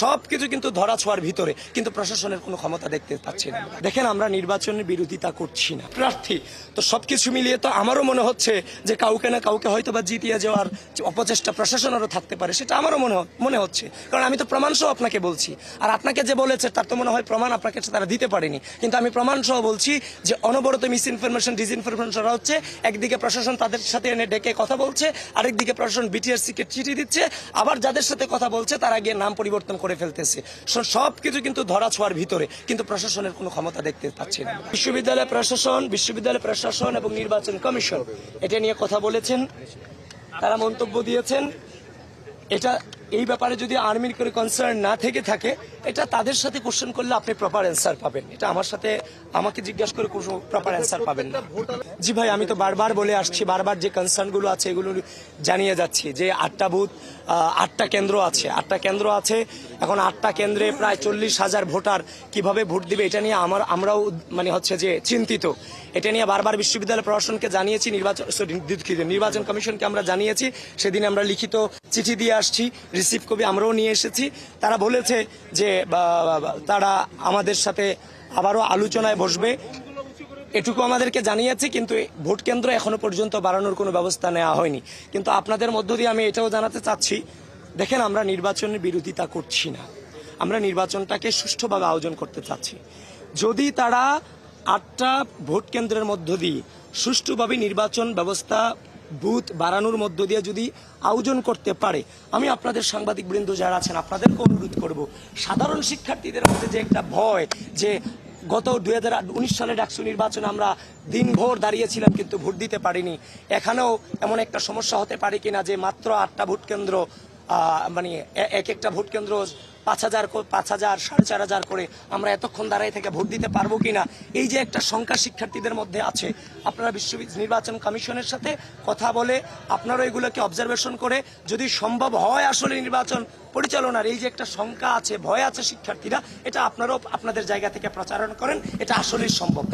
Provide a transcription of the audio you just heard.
সবকিছু কিন্তু ধরা ছোঁয়ার ভিতরে, কিন্তু প্রশাসনের কোনো ক্ষমতা দেখতে পাচ্ছি না। দেখেন, আমরা নির্বাচনের বিরোধিতা করছি না, প্রার্থী তো সবকিছু মিলিয়ে তো আমারও মনে হচ্ছে যে কাউকে না কাউকে হয়তো বা জিতিয়ে যাওয়ার অপচেষ্টা প্রশাসনেরও থাকতে পারে, সেটা আমারও মনে হচ্ছে। কারণ আমি তো প্রমাণ সহ আপনাকে বলছি, আর আপনাকে যে বলেছে তার তো মনে হয় প্রমাণ আপনাকে তারা দিতে পারেনি, কিন্তু আমি প্রমাণ সহ বলছি যে অনবরত মিস ইনফরমেশন ডিসইনফরমেশন হচ্ছে। একদিকে প্রশাসন তাদের সাথে এনে ডেকে কথা বলছে, আরেকদিকে প্রশাসন বিটিআরসিকে চিঠি দিচ্ছে, আবার যাদের সাথে কথা বলছে তারা গিয়ে নাম পরিবর্তন করে ফেলতেছে। সবকিছু কিন্তু ধরা ছোঁয়ার ভিতরে, কিন্তু প্রশাসনের কোনো ক্ষমতা দেখতে পাচ্ছি না। বিশ্ববিদ্যালয় প্রশাসন এবং নির্বাচন কমিশন এটা নিয়ে কথা বলেছেন, তারা মন্তব্য দিয়েছেন। এটা এই ব্যাপারে যদি আর্মির করে কনসার্ন না থেকে থাকে, এটা তাদের সাথে কোশ্চেন করলে আপনি প্রপার অ্যান্সার পাবেন। এটা আমাকে জিজ্ঞাসা করে কোনো প্রপার অ্যান্সার পাবেন না। জি ভাই, আমি তো বারবার বলে আসছি, বারবার যে কনসার্নগুলো আছে এগুলো জানিয়ে যাচ্ছি যে 8টা বুথ, 8টা কেন্দ্র আছে। এখন 8টা কেন্দ্রে প্রায় 40,000 ভোটার কিভাবে ভোট দিবে এটা নিয়ে আমরাও যে চিন্তিত। এটা নিয়ে বারবার বিশ্ববিদ্যালয় প্রশাসনকে জানিয়েছি, নির্বাচন কমিশনকে আমরা জানিয়েছি। সেদিন আমরা লিখিত চিঠি দিয়ে আসছি, রিসিভ কপি আমরাও নিয়ে এসেছি। তারা বলেছে যে তারা আমাদের সাথে আবারও আলোচনায় বসবে, এটুকু আমাদেরকে জানিয়েছে। কিন্তু ভোট কেন্দ্র এখনো পর্যন্ত বাড়ানোর কোনো ব্যবস্থা নেওয়া হয়নি। কিন্তু আপনাদের মধ্য দিয়ে আমি এটাও জানাতে চাচ্ছি, দেখেন, আমরা নির্বাচনের বিরোধিতা করছি না, আমরা নির্বাচনটাকে সুষ্ঠুভাবে আয়োজন করতে চাচ্ছি। যদি তারা 8টা ভোট কেন্দ্রের মধ্য দিয়ে সুষ্ঠুভাবে নির্বাচন ব্যবস্থা বুথ বাড়ানোর মধ্য দিয়ে যদি আয়োজন করতে পারে, আমি আপনাদের সাংবাদিক বৃন্দ যারা আছেন আপনাদেরকে অনুরোধ করব, সাধারণ শিক্ষার্থীদের মধ্যে যে একটা ভয় যে গত 2019 সালের ডাকসু নির্বাচনে আমরা দিনভর দাঁড়িয়েছিলাম কিন্তু ভোট দিতে পারিনি, এখানেও এমন একটা সমস্যা হতে পারে কিনা যে মাত্র 8টা ভোট কেন্দ্র, এক একটা ভোট কেন্দ্র 5,000, 4,500 করে আমরা এতক্ষণ দাঁড়িয়ে থেকে ভোট দিতে পারবো কিনা, এই যে একটা শঙ্কা শিক্ষার্থীদের মধ্যে আছে। আপনারা নির্বাচন কমিশনের সাথে কথা বলে আপনারা এগুলোকে অবজারভেশন করে যদি সম্ভব হয় আসলে নির্বাচন পরিচালনার এই যে একটা শঙ্কা আছে, ভয় আছে শিক্ষার্থীরা, এটা আপনারাও আপনাদের জায়গা থেকে প্রচারণ করেন, এটা আসলেই সম্ভব।